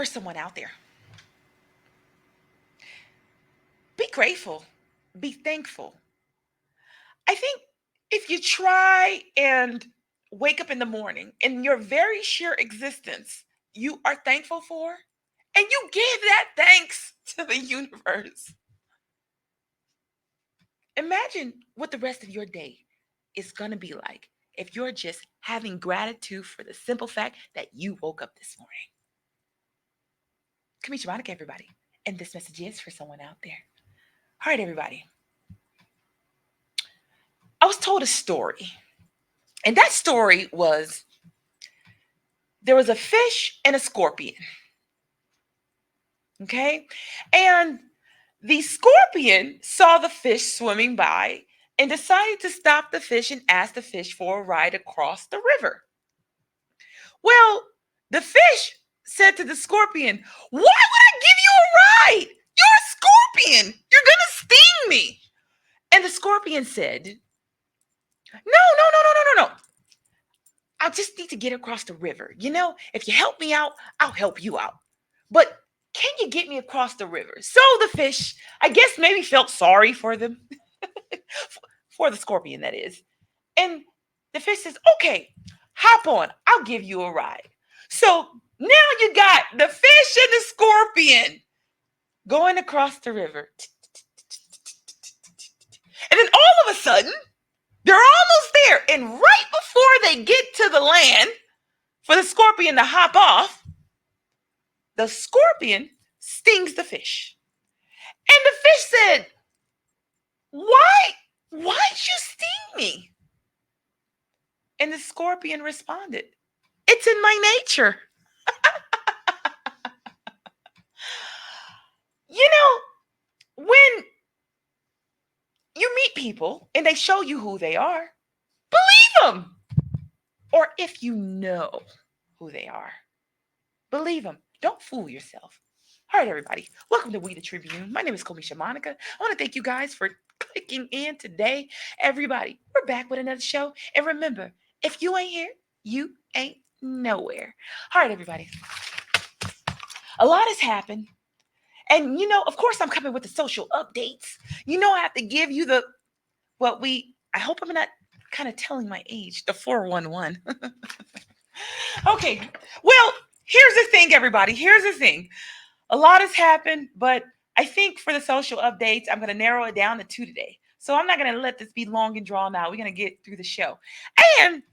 for someone out there. Be grateful. Be thankful. I think if you try and wake up in the morning in your very sheer existence, you are thankful for, and you give that thanks to the universe. Imagine what the rest of your day is going to be like if you're just having gratitude for the simple fact that you woke up this morning. Kamisha Monica, everybody. And this message is for someone out there. All right, everybody. I was told a story. And that story was there was a fish and a scorpion. Okay? And the scorpion saw the fish swimming by and decided to stop the fish and ask the fish for a ride across the river. Well, the fish said to the scorpion, "Why would I give you a ride? You're a scorpion. You're going to sting me." And the scorpion said, No. I just need to get across the river. If you help me out, I'll help you out. But can you get me across the river? So the fish, I guess, maybe felt sorry for them, for the scorpion, that is. And the fish says, "Okay, hop on. I'll give you a ride." So now you got the fish and the scorpion going across the river. And then all of a sudden, they're almost there. And right before they get to the land for the scorpion to hop off, the scorpion stings the fish. And the fish said, Why'd you sting me?" And the scorpion responded, "It's in my nature." When you meet people and they show you who they are, believe them. Or if you know who they are, believe them. Don't fool yourself. All right, everybody. Welcome to We the Tribune. My name is Kamisha Monica. I want to thank you guys for clicking in today. Everybody, we're back with another show. And remember, if you ain't here, you ain't nowhere. All right, everybody. A lot has happened. And, of course, I'm coming with the social updates. I have to give you I hope I'm not kind of telling my age, the 411. Okay. Well, here's the thing, everybody. Here's the thing. A lot has happened, but I think for the social updates, I'm going to narrow it down to 2 today. So I'm not going to let this be long and drawn out. We're going to get through the show. And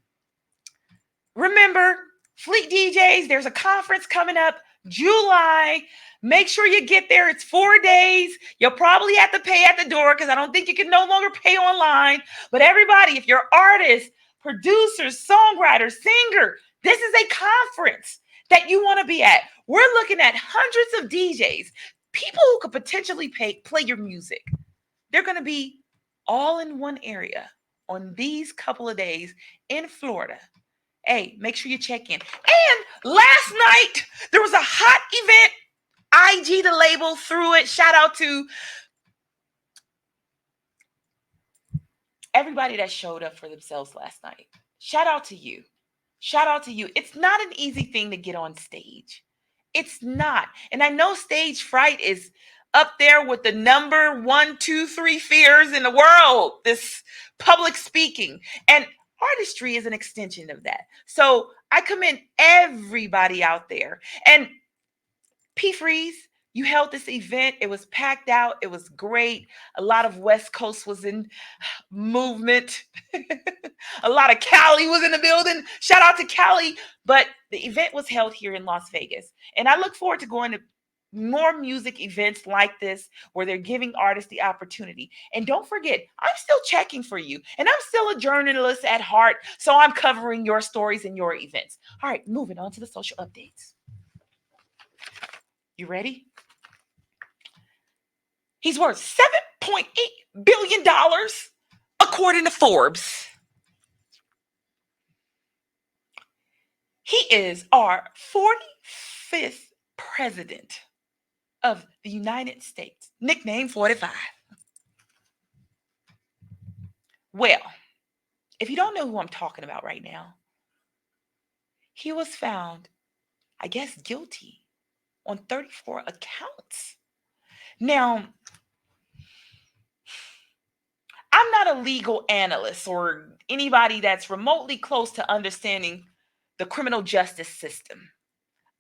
remember, Fleet DJs, there's a conference coming up July. Make sure you get there. It's 4 days. You'll probably have to pay at the door because I don't think you can no longer pay online. But everybody, if you're artists, producers, songwriters, singer, this is a conference that you want to be at. We're looking at hundreds of DJs, people who could potentially play your music. They're going to be all in one area on these couple of days in Florida. Hey, make sure you check in. And last night, there was a hot event. IG, the label, threw it. Shout out to everybody that showed up for themselves last night. Shout out to you. Shout out to you. It's not an easy thing to get on stage. It's not. And I know stage fright is up there with the number 1, 2, 3 fears in the world, this public speaking. And artistry is an extension of that. So I commend everybody out there. And P. Freeze, you held this event. It was packed out. It was great. A lot of West Coast was in movement. A lot of Cali was in the building. Shout out to Cali. But the event was held here in Las Vegas. And I look forward to going to more music events like this where they're giving artists the opportunity. And don't forget, I'm still checking for you. And I'm still a journalist at heart. So I'm covering your stories and your events. All right, moving on to the social updates. You ready? He's worth $7.8 billion according to Forbes. He is our 45th president of the United States, nicknamed 45. Well, if you don't know who I'm talking about right now, he was found, I guess, guilty on 34 accounts. Now, I'm not a legal analyst or anybody that's remotely close to understanding the criminal justice system.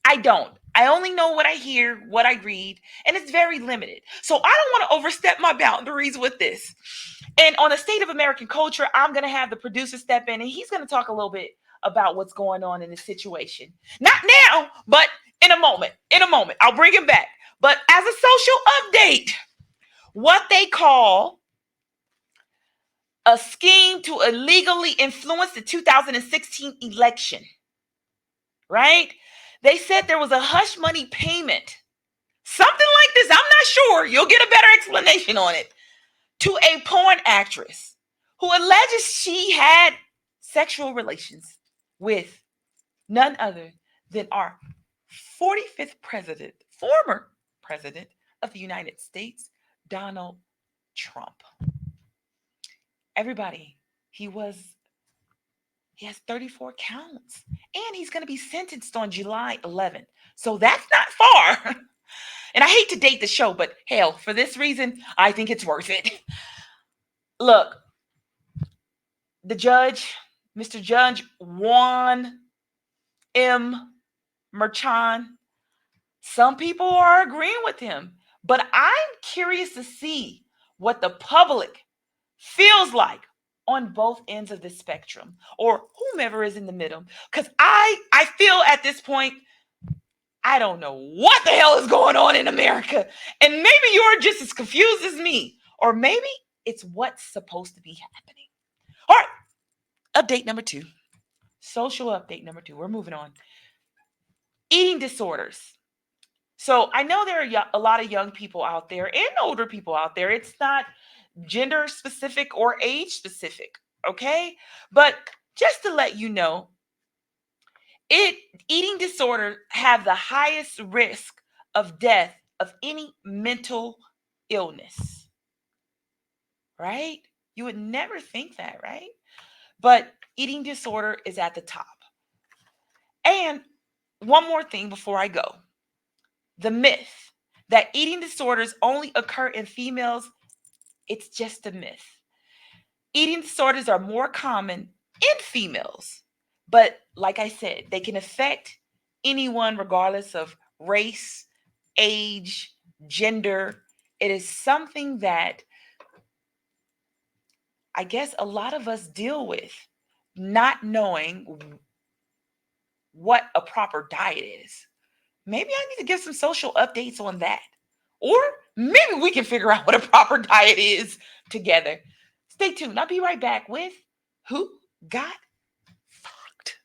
I don't. I only know what I hear, what I read, and it's very limited. So I don't want to overstep my boundaries with this. And on the state of American culture, I'm going to have the producer step in and he's going to talk a little bit about what's going on in this situation. Not now, but in a moment. In a moment. I'll bring him back. But as a social update, what they call a scheme to illegally influence the 2016 election, right? They said there was a hush money payment, something like this. I'm not sure. You'll get a better explanation on it. To a porn actress who alleges she had sexual relations with none other than our 45th president, former president of the United States, Donald Trump. Everybody, he has 34 counts and he's going to be sentenced on July 11th. So that's not far. And I hate to date the show, but hell, for this reason, I think it's worth it. Look, the judge, Mr. Judge Juan M. Merchan, some people are agreeing with him, but I'm curious to see what the public feels like on both ends of the spectrum or whomever is in the middle. Because I feel at this point, I don't know what the hell is going on in America. And maybe you're just as confused as me, or maybe it's what's supposed to be happening. All right. Update number 2. Social update number 2. We're moving on. Eating disorders. So I know there are a lot of young people out there and older people out there. It's not gender specific or age specific, okay? But just to let you know, eating disorders have the highest risk of death of any mental illness, right? You would never think that, right? But eating disorder is at the top. And one more thing before I go. The myth that eating disorders only occur in females, it's just a myth. Eating disorders are more common in females, but like I said, they can affect anyone regardless of race, age, gender. It is something that I guess a lot of us deal with, not knowing what a proper diet is. Maybe I need to give some social updates on that. Or maybe we can figure out what a proper diet is together. Stay tuned. I'll be right back with Who Got Fucked.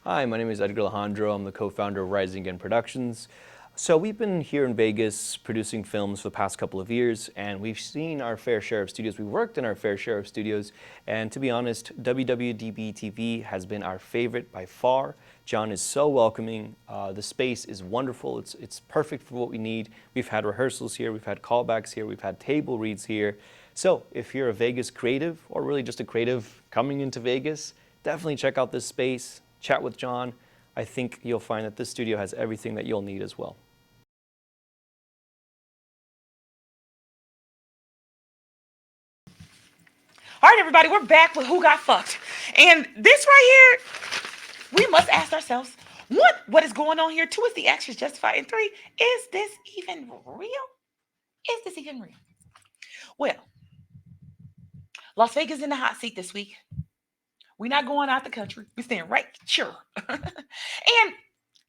Hi, my name is Edgar Alejandro. I'm the co-founder of Rising Again Productions. So we've been here in Vegas producing films for the past couple of years, and we've seen our fair share of studios. We've worked in our fair share of studios, and to be honest, WWDBTV has been our favorite by far. John is so welcoming. The space is wonderful. It's perfect for what we need. We've had rehearsals here, we've had callbacks here, we've had table reads here. So if you're a Vegas creative, or really just a creative coming into Vegas, definitely check out this space, chat with John. I think you'll find that this studio has everything that you'll need as well. All right, everybody, we're back with Who Got Fucked. And this right here, we must ask ourselves, what is going on here? 2, is the actions justified? And 3, is this even real? Is this even real? Well, Las Vegas in the hot seat this week. We're not going out the country. We're staying right here. And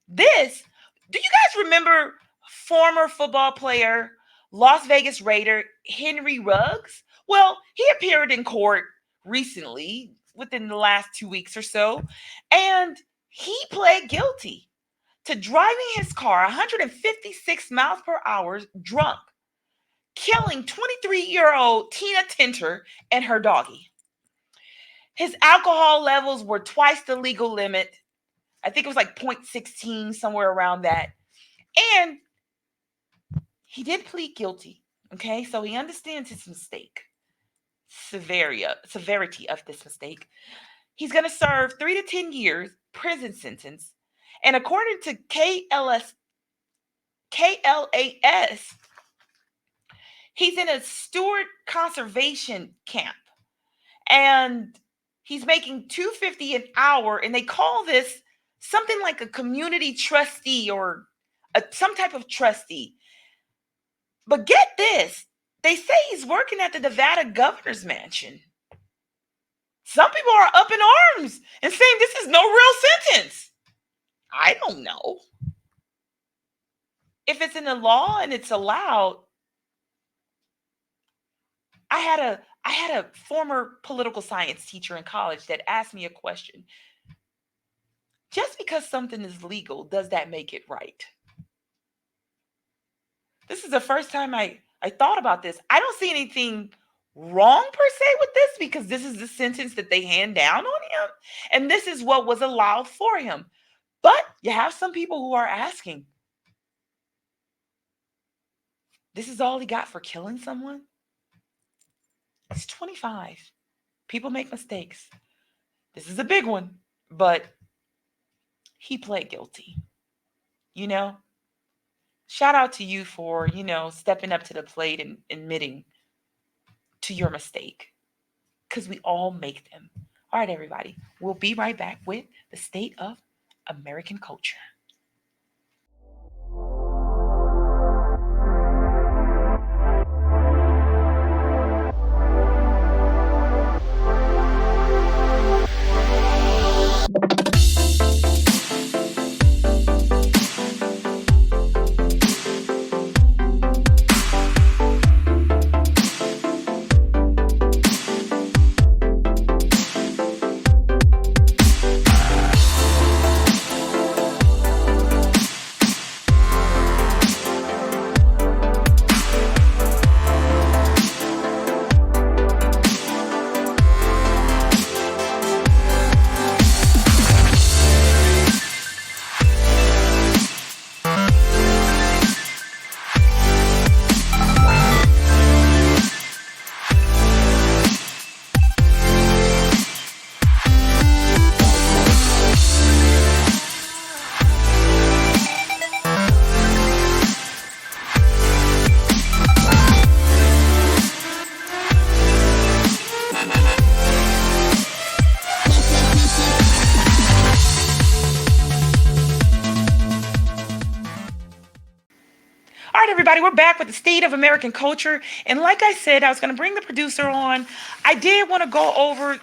this, do you guys remember former football player, Las Vegas Raider, Henry Ruggs? Well, he appeared in court recently, within the last 2 weeks or so, and he pled guilty to driving his car 156 miles per hour drunk, killing 23-year-old Tina Tinter and her doggy. His alcohol levels were twice the legal limit. I think it was like 0.16, somewhere around that. And he did plead guilty. Okay, so he understands his mistake, severity of this mistake. He's going to serve 3 to 10 years prison sentence. And according to KLS KLAS. He's in a steward conservation camp, and he's making $250 an hour, and they call this something like a community trustee or some type of trustee. But get this, they say he's working at the Nevada governor's mansion. Some people are up in arms and saying this is no real sentence. I don't know. If it's in the law and it's allowed, I had a former political science teacher in college that asked me a question. Just because something is legal, does that make it right? This is the first time I thought about this. I don't see anything wrong per se with this, because this is the sentence that they hand down on him, and this is what was allowed for him. But you have some people who are asking, this is all he got for killing someone? He's 25. People make mistakes. This is a big one, but he pled guilty. Shout out to you for, stepping up to the plate and admitting to your mistake, because we all make them. All right, everybody. We'll be right back with the state of American culture. Everybody, we're back with the state of American culture. And like I said, I was going to bring the producer on. I did want to go over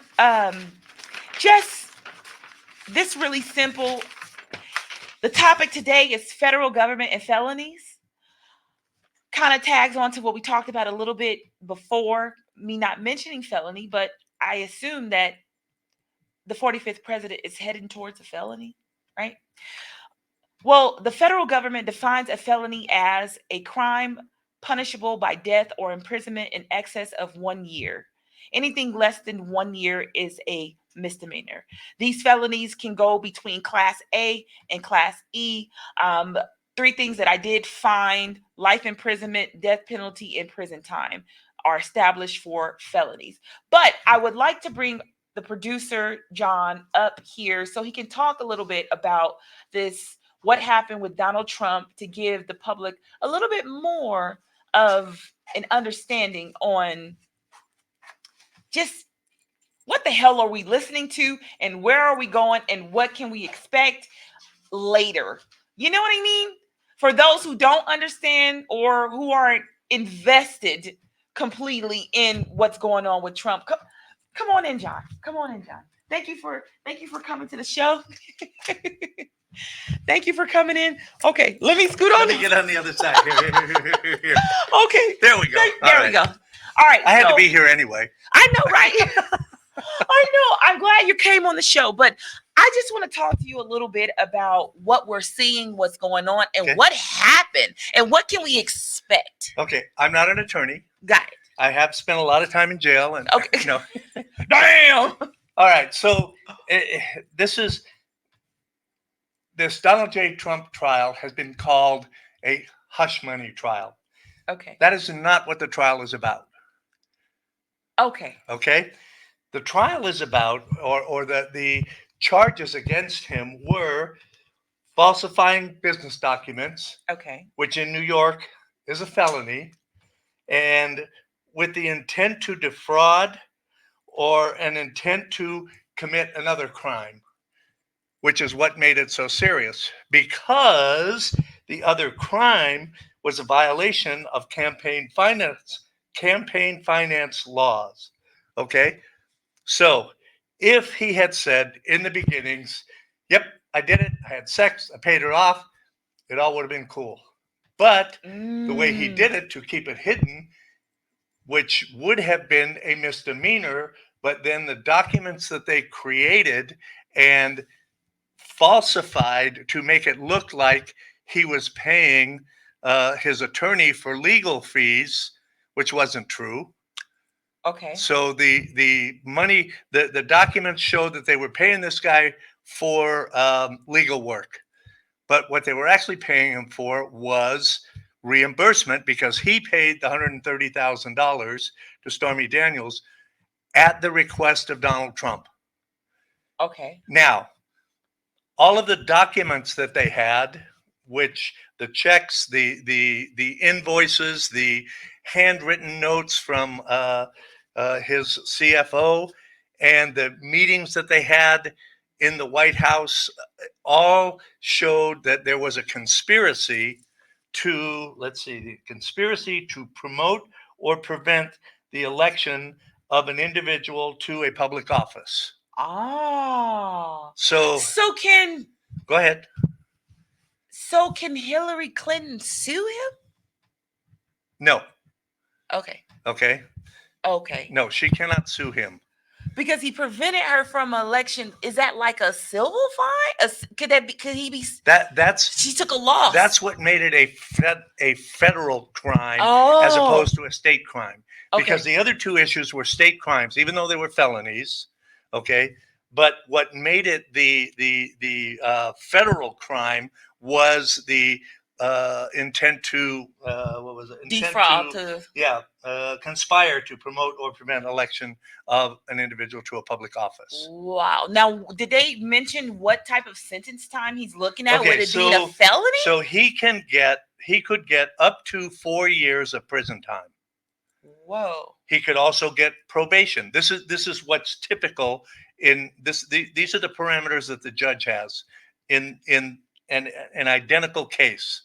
just this really simple. The topic today is federal government and felonies. Kind of tags on to what we talked about a little bit before, me not mentioning felony, but I assume that the 45th president is heading towards a felony, right? Well, the federal government defines a felony as a crime punishable by death or imprisonment in excess of 1 year. Anything less than 1 year is a misdemeanor. These felonies can go between Class A and Class E. Three things that I did find: life imprisonment, death penalty, and prison time are established for felonies. But I would like to bring the producer, John, up here so he can talk a little bit about this, what happened with Donald Trump, to give the public a little bit more of an understanding on just what the hell are we listening to and where are we going and what can we expect later. You know what I mean? For those who don't understand or who aren't invested completely in what's going on with Trump. Come on in, John. Come on in, John. Thank you for coming to the show. Thank you for coming in. Okay, let me scoot on. Let me get on the other side. Here. Okay. There we go. There we go. All right. I had to be here anyway. I know, right? I know. I'm glad you came on the show, but I just want to talk to you a little bit about what we're seeing, what's going on, and what happened, and what can we expect. Okay, I'm not an attorney. Got it. I have spent a lot of time in jail, and okay. Damn. All right, so this Donald J. Trump trial has been called a hush money trial. Okay. That is not what the trial is about. Okay. Okay. The trial is about, or the charges against him were falsifying business documents, Okay. which in New York is a felony, and with the intent to defraud or an intent to commit another crime, which is what made it so serious, because the other crime was a violation of campaign finance laws. Okay? So, if he had said in the beginnings, "Yep, I did it. I had sex. I paid her off," it all would have been cool. But the way he did it to keep it hidden, which would have been a misdemeanor, but then the documents that they created and falsified to make it look like he was paying his attorney for legal fees, which wasn't true. Okay. So the money, the documents showed that they were paying this guy for legal work, but what they were actually paying him for was reimbursement, because he paid the $130,000 to Stormy Daniels at the request of Donald Trump. Okay. Now, all of the documents that they had, which the checks, the invoices, the handwritten notes from his CFO, and the meetings that they had in the White House, all showed that there was a conspiracy to, let's see, the conspiracy to promote or prevent the election of an individual to a public office. Ah. So So can go ahead. Hillary Clinton sue him? No. Okay. Okay. Okay. No, she cannot sue him. Because he prevented her from election. Is that like a civil fine? Could that be? Could he be? That's She took a loss. That's what made it a federal crime as Oh. opposed to a state crime. Okay. Because the other two issues were state crimes, even though they were felonies. Okay. But what made it the federal crime was the intent to what was it? Intent defraud to conspire to promote or prevent election of an individual to a public office. Wow. Now, did they mention what type of sentence time he's looking at? Okay, Would it be a felony? So he could get up to 4 years of prison time. Whoa. He could also get probation. This is what's typical in this. These are the parameters that the judge has in an identical case.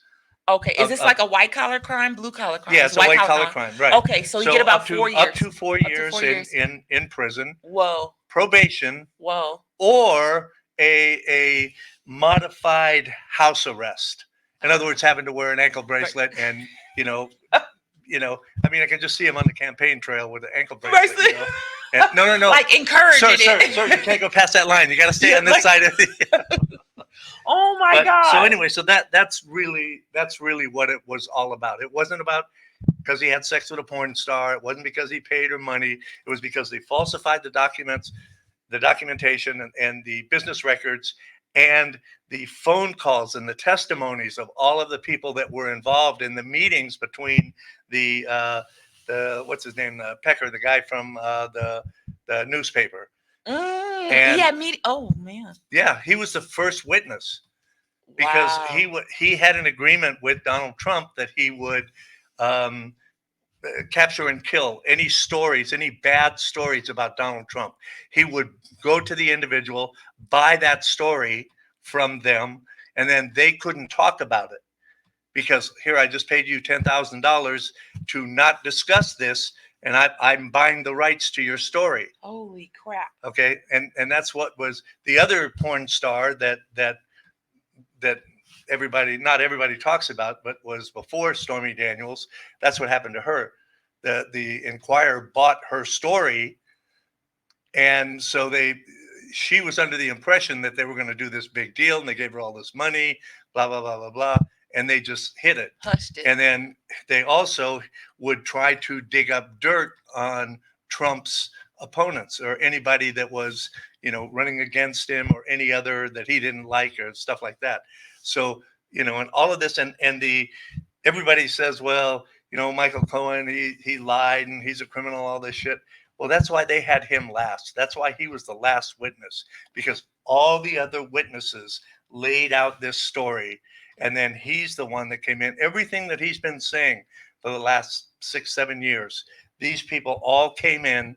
Okay, is this like a white collar crime, blue collar crime? Yeah, it's a white collar crime, right? Okay, so you get about 4 years. Up to 4 years in prison. Whoa. Probation. Whoa. Or a modified house arrest. In other words, having to wear an ankle bracelet and I mean, I can just see him on the campaign trail with an ankle bracelet. And, no. Like encouraging it. Sir, you can't go past that line. You got to stay on this side of the. Oh my God. So anyway, that's really what it was all about. It wasn't about because he had sex with a porn star. It wasn't because he paid her money. It was because they falsified the documents, the documentation, and the business records, and the phone calls and the testimonies of all of the people that were involved in the meetings between the what's his name, Pecker, the guy from the newspaper. And yeah, oh man. Yeah, he was the first witness because he had an agreement with Donald Trump that he would capture and kill any bad stories about Donald Trump. He would go to the individual, buy that story from them, and then they couldn't talk about it because here, I just paid you $10,000 to not discuss this, and I'm buying the rights to your story. Holy crap. Okay. And that's what was the other porn star that not everybody talks about, but was before Stormy Daniels. That's what happened to her. The Inquirer bought her story. And so she was under the impression that they were going to do this big deal, and they gave her all this money, blah, blah, blah, blah, blah. And they just hid it. Hushed it. And then they also would try to dig up dirt on Trump's opponents or anybody that was, running against him or any other that he didn't like or stuff like that. So, and all of this and everybody says, well, Michael Cohen, he lied and he's a criminal, all this shit. Well, that's why they had him last. That's why he was the last witness, because all the other witnesses laid out this story. And then he's the one that came in. Everything that he's been saying for the last 6-7 years, these people all came in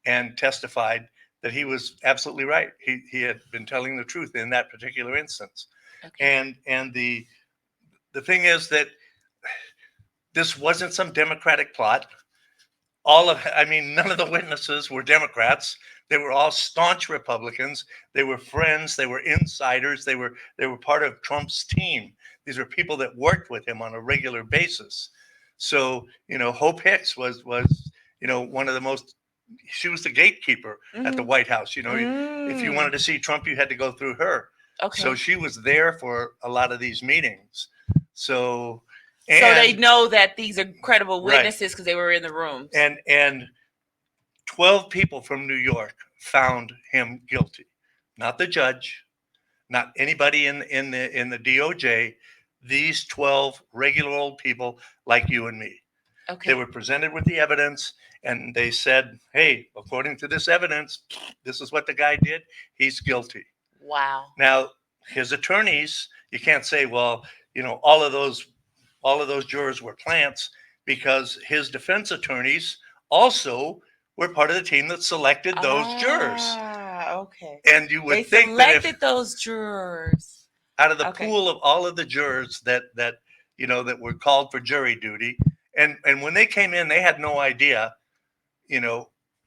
and testified that he was absolutely right. He had been telling the truth in that particular instance. Okay. And the thing is that this wasn't some Democratic plot. None of the witnesses were Democrats. They were all staunch Republicans. They were friends. They were insiders. They were part of Trump's team. These are people that worked with him on a regular basis. So, Hope Hicks was one of the most. She was the gatekeeper at the White House. If you wanted to see Trump, you had to go through her. Okay. So she was there for a lot of these meetings. So they know that these are credible witnesses because they were in the rooms. And 12 people from New York found him guilty. Not the judge, not anybody in the DOJ. These 12 regular old people like you and me. Okay. They were presented with the evidence, and they said, "Hey, according to this evidence, this is what the guy did. He's guilty." Wow. Now, his attorneys, you can't say, well, all of those jurors were plants, because his defense attorneys also were part of the team that selected those jurors. Okay. And you would they think selected that if, those jurors out of the pool of all of the jurors that were called for jury duty, and when they came in, they had no idea,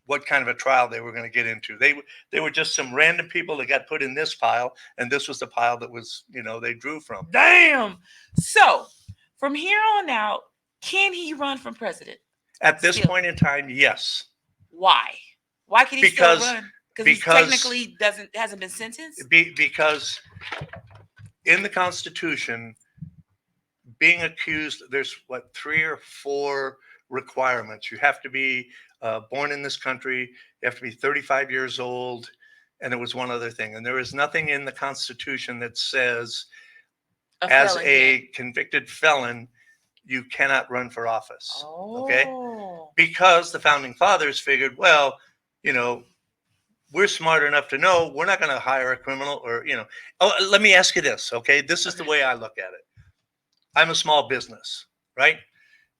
what kind of a trial they were going to get into. They were just some random people that got put in this pile, and this was the pile that was, they drew from. Damn. So from here on out, can he run for president? At this point in time, yes. Why? Why can he still run? Because he technically hasn't been sentenced? Because in the Constitution, being accused, there's 3 or 4 requirements. You have to be born in this country. You have to be 35 years old. And there was one other thing. And there is nothing in the Constitution that says as a convicted felon, you cannot run for office. Okay? Because the founding fathers figured, well, we're smart enough to know we're not going to hire a criminal or, let me ask you this. Okay. This is the way I look at it. I'm a small business, right?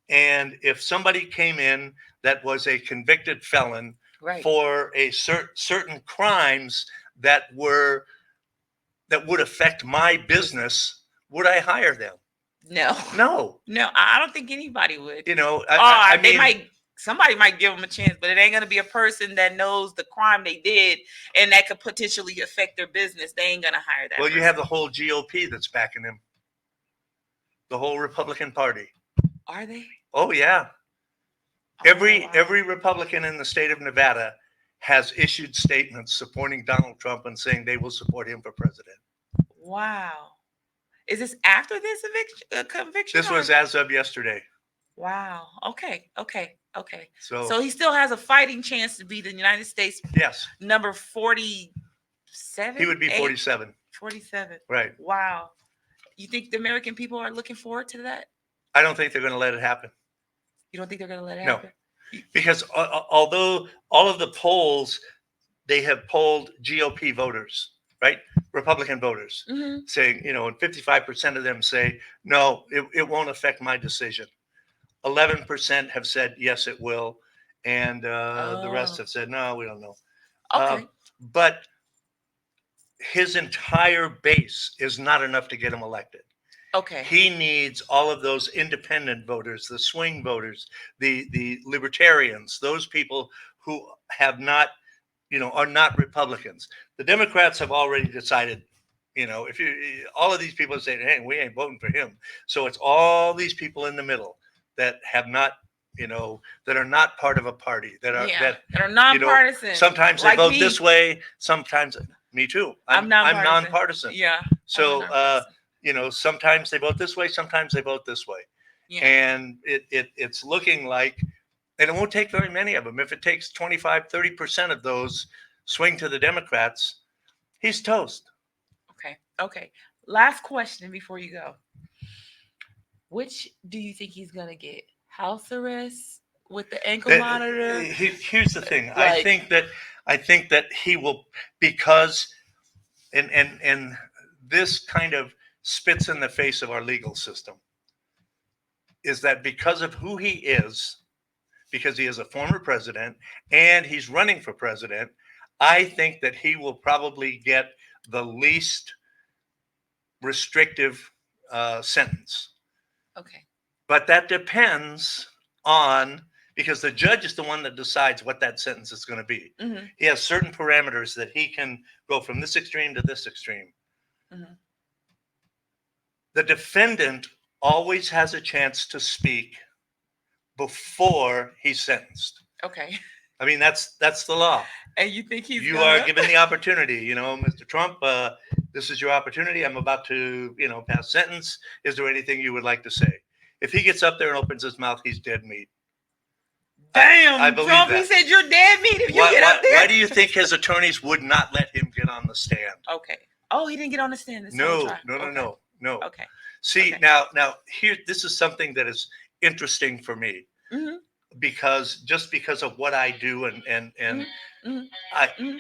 And if somebody came in that was a convicted felon for a certain crimes that would affect my business, would I hire them? No. I don't think anybody would. Somebody might give them a chance, but it ain't gonna be a person that knows the crime they did and that could potentially affect their business. They ain't gonna hire that. Well, you have the whole GOP that's backing him. The whole Republican Party. Are they? Oh yeah. Every Republican in the state of Nevada has issued statements supporting Donald Trump and saying they will support him for president. Wow. Is this after this conviction? This was as of yesterday. Wow. Okay. So he still has a fighting chance to be the United States. Yes. Number 47. He would be 47. 47. Right. Wow. You think the American people are looking forward to that? I don't think they're going to let it happen. You don't think they're going to let it happen? No. Because although all of the polls, they have polled GOP voters, right? Republican voters, saying, and 55% of them say, no, it won't affect my decision. 11% have said, yes, it will. And the rest have said, no, we don't know. Okay. But his entire base is not enough to get him elected. Okay. He needs all of those independent voters, the swing voters, the libertarians, those people who have not, are not Republicans. The Democrats have already decided, if all of these people say, hey, we ain't voting for him. So it's all these people in the middle that have not, that are not part of a party, that are nonpartisan. Sometimes they vote this way. Sometimes, me too. I'm nonpartisan. Yeah. So, sometimes they vote this way. Sometimes they vote this way. Yeah. And it's looking like, and it won't take very many of them. If it takes 25, 30% of those swing to the Democrats, he's toast. Okay. Last question before you go. Which do you think he's going to get? House arrest with the ankle monitor? Here's the thing. I think that he will, because and this kind of spits in the face of our legal system is that because of who he is, because he is a former president and he's running for president, I think that he will probably get the least restrictive sentence. Okay. But that depends on, because the judge is the one that decides what that sentence is going to be. Mm-hmm. He has certain parameters that he can go from this extreme to this extreme. Mm-hmm. The defendant always has a chance to speak before he's sentenced. Okay. I mean, that's the law. And you think You are given the opportunity, Mr. Trump, this is your opportunity. I'm about to, pass sentence. Is there anything you would like to say? If he gets up there and opens his mouth, he's dead meat. Damn, I believe Trump, that. he said you're dead meat if you get up there. Why do you think his attorneys would not let him get on the stand? Okay. Oh, he didn't get on the stand this whole No. time. Okay. See, Okay. now here, this is something that is interesting for me. Mm-hmm. Because of what I do and Mm-hmm. I Mhm.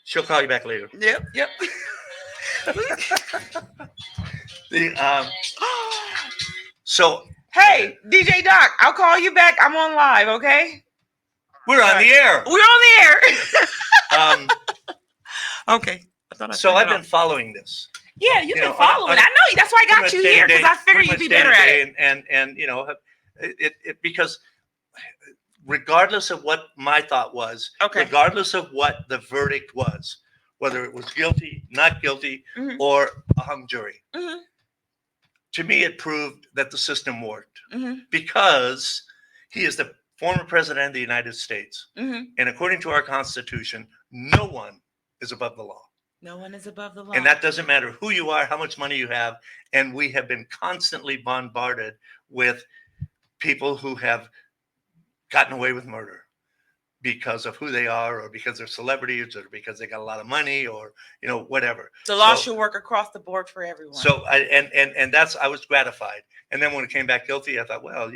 she'll call you back later. Yep. So Hey, DJ Doc, I'll call you back. I'm on live, okay? we're on the air. We're on the air. Okay. So I've been following this. Yeah, you've been on a- following. on a- I know you. That's why I got you here, because I figured you'd be better at it. And because regardless of what my thought was, Okay. regardless of what the verdict was, whether it was guilty, not guilty, Mhm. or a hung jury, Mhm. to me it proved that the system worked Mhm. because he is the former president of the United States. Mhm. And according to our Constitution, no one is above the law. No one is above the law. And that doesn't matter who you are, how much money you have. And we have been constantly bombarded with people who have gotten away with murder because of who they are, or because they're celebrities, or because they got a lot of money, or whatever. The law should work across the board for everyone. So I was gratified. And then when it came back guilty, I thought, well,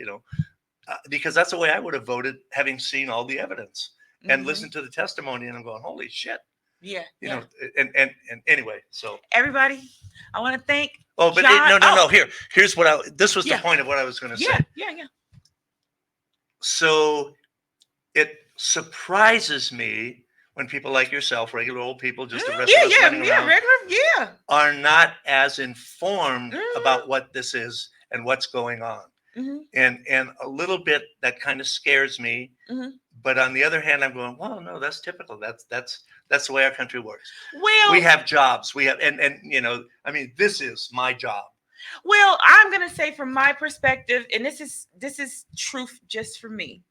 because that's the way I would have voted, having seen all the evidence and Mhm. listened to the testimony, and I'm going, holy shit. Yeah. And anyway, so Everybody, I want to thank. oh, but John. no. Here's what this was Yeah. the point of what I was going to Yeah, say. yeah. So it surprises me when people like yourself, regular old people, just the rest of us running around, regular, are not as informed Mhm. about what this is and what's going on. Mhm. And a little bit that kind of scares me. Mhm. But on the other hand, I'm going, well, no, that's typical. That's the way our country works. Well, We have jobs. We have, and I mean, this is my job. Well, I'm gonna say from my perspective, and this is truth just for me.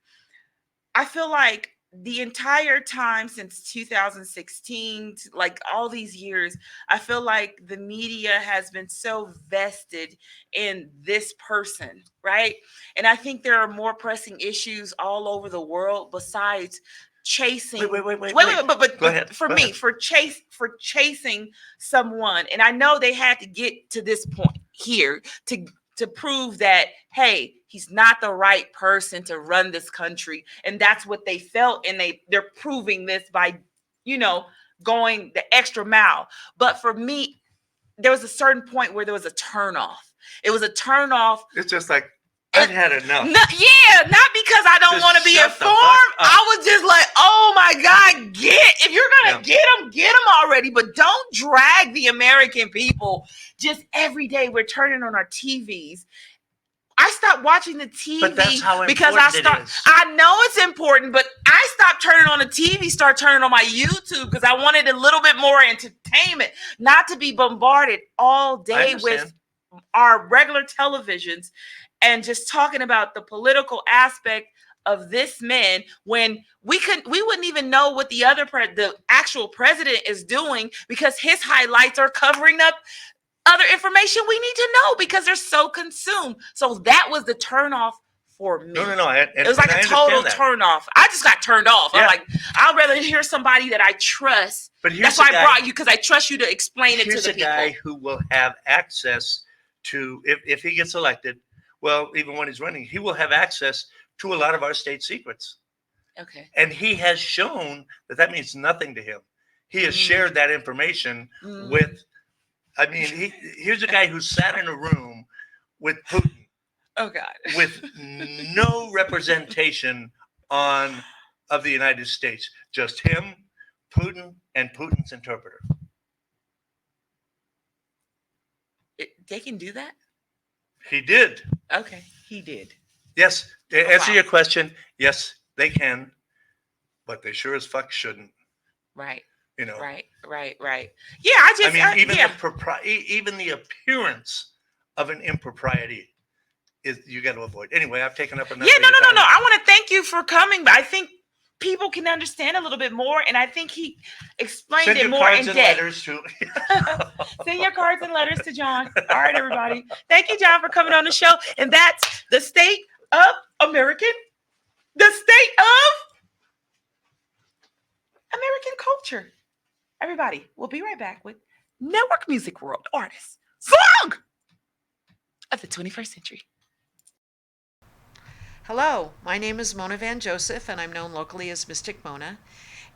I feel like the entire time since 2016, like all these years, I feel like the media has been so vested in this person, right? And I think there are more pressing issues all over the world besides chasing. Wait. But Go ahead. For Go me, ahead. for chasing someone, and I know they had to get to this point here to prove that, hey, he's not the right person to run this country. And that's what they felt. And they're proving this by, going the extra mile. But for me, there was a certain point where there was a turnoff. It was a turnoff. It's just like, I've had enough. Not because I don't Just want to be shut the informed. fuck up. I was just like, oh my God, if you're going to get them already. But don't drag the American people. Just every day we're turning on our TVs. I stopped watching the TV But that's how because important it is. I know it's important, but I stopped turning on the TV, start turning on my YouTube because I wanted a little bit more entertainment, not to be bombarded all day with our regular televisions and just talking about the political aspect of this man when we wouldn't even know what the actual president is doing because his highlights are covering up other information we need to know because they're so consumed. So that was the turnoff for me. No. It was like a total turnoff. I just got turned off. Yeah. I'm like, I'd rather hear somebody that I trust. But here's That's why I brought you, because I trust you to explain it to the people. Here's a guy who will have access to, if he gets elected, well, even when he's running, he will have access to a lot of our state secrets. Okay. And he has shown that means nothing to him. He has shared that information with I mean, here's a guy who sat in a room with Putin Oh God. with no representation of the United States, just him, Putin, and Putin's interpreter. They can do that? He did. Okay, he did. Yes, to Oh, answer wow. your question, yes, they can, but they sure as fuck shouldn't. Right. You know. Right. Yeah, I just. Even the appearance of an impropriety is you got to avoid. Anyway, I've taken up enough. Yeah, of your time. no. I want to thank you for coming, but I think people can understand a little bit more, and I think he explained Send it your more cards in and depth. letters to. Send your cards and letters to John. All right, everybody. Thank you, John, for coming on the show. And that's the state of American culture. Everybody, we'll be right back with Network Music World Artist Song of the 21st Century. Hello, my name is Mona Van Joseph, and I'm known locally as Mystic Mona.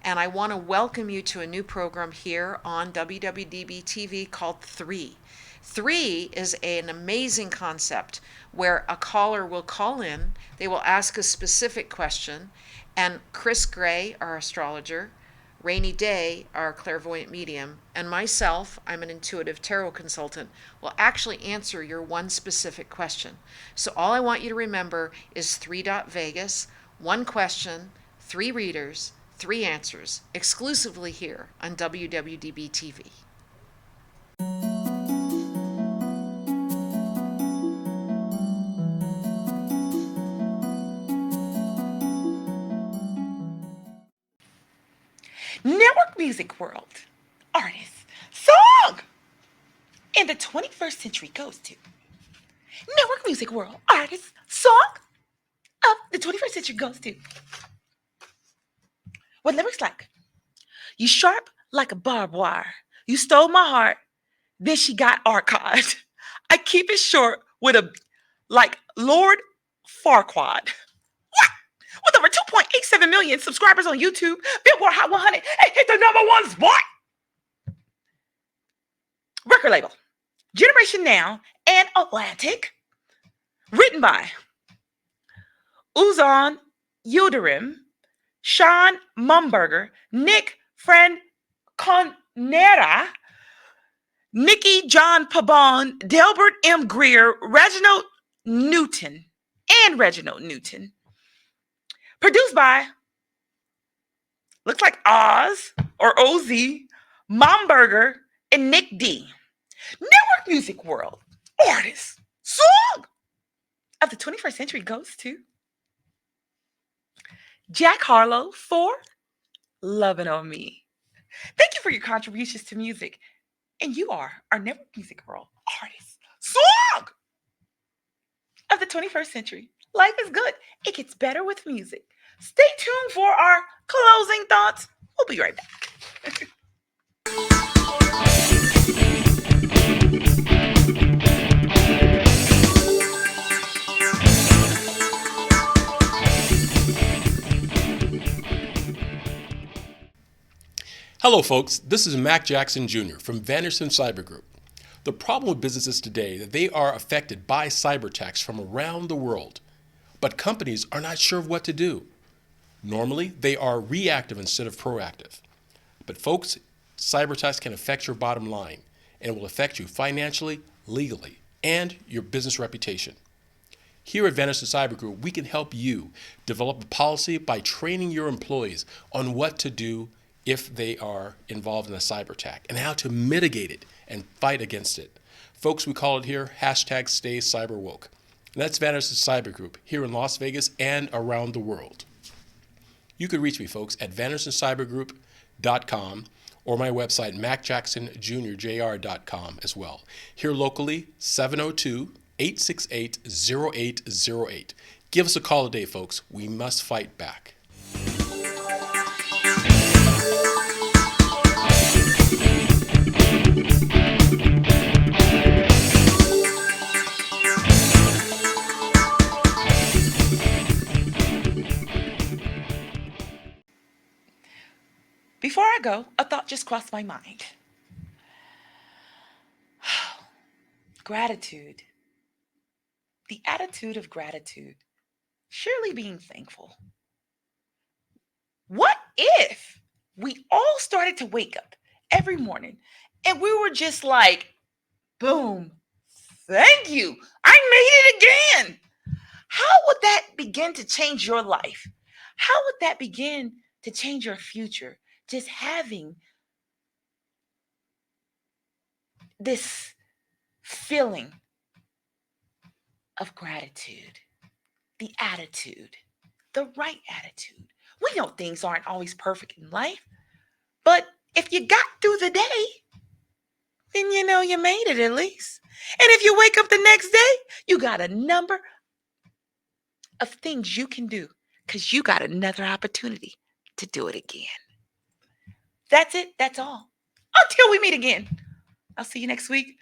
And I want to welcome you to a new program here on WWDBTV called 3. 3 is an amazing concept where a caller will call in, they will ask a specific question, and Chris Gray, our astrologer, Rainy Day, our clairvoyant medium, and myself, I'm an intuitive tarot consultant, will actually answer your one specific question. So all I want you to remember is 3.Vegas, one question, 3 readers, 3 answers, exclusively here on WWDB-TV. Network Music World Artist Song in the 21st Century goes to Network Music World Artist Song of the 21st Century goes to. What lyrics like? You sharp like a barbed wire. You stole my heart. Then she got archived. I keep it short with a like Lord Farquaad. What? With over 2.87 million subscribers on YouTube, Billboard Hot 100 hit the #1 spot. Record label, Generation Now and Atlantic. Written by Uzan Yildirim, Sean Mumberger, Nick Franconera, Nikki John Pabon, Delbert M. Greer, Reginald Newton. Produced by, looks like Oz or OZ, Momberger, and Nick D. Network Music World Artist Song of the 21st Century goes to Jack Harlow for Lovin' on Me. Thank you for your contributions to music. And you are our Network Music World Artist Song of the 21st Century. Life is good. It gets better with music. Stay tuned for our closing thoughts. We'll be right back. Hello folks, this is Mac Jackson Jr. from Vanderson Cyber Group. The problem with businesses today is that they are affected by cyber attacks from around the world, but companies are not sure of what to do. Normally, they are reactive instead of proactive. But folks, cyber attacks can affect your bottom line and will affect you financially, legally, and your business reputation. Here at Vanderson Cyber Group, we can help you develop a policy by training your employees on what to do if they are involved in a cyber attack and how to mitigate it and fight against it. Folks, we call it here #StayCyberWoke. And that's Vanderson Cyber Group here in Las Vegas and around the world. You can reach me, folks, at VandersonCyberGroup.com or my website, MacJacksonJr.com as well. Here locally, 702-868-0808. Give us a call today, folks. We must fight back. Before I go, a thought just crossed my mind. Gratitude. The attitude of gratitude. Surely being thankful. What if we all started to wake up every morning and we were just like, boom, thank you, I made it again? How would that begin to change your life? How would that begin to change your future? Just having this feeling of gratitude, the attitude, the right attitude. We know things aren't always perfect in life, but if you got through the day, then you know you made it at least. And if you wake up the next day, you got a number of things you can do because you got another opportunity to do it again. That's it. That's all. Until we meet again. I'll see you next week.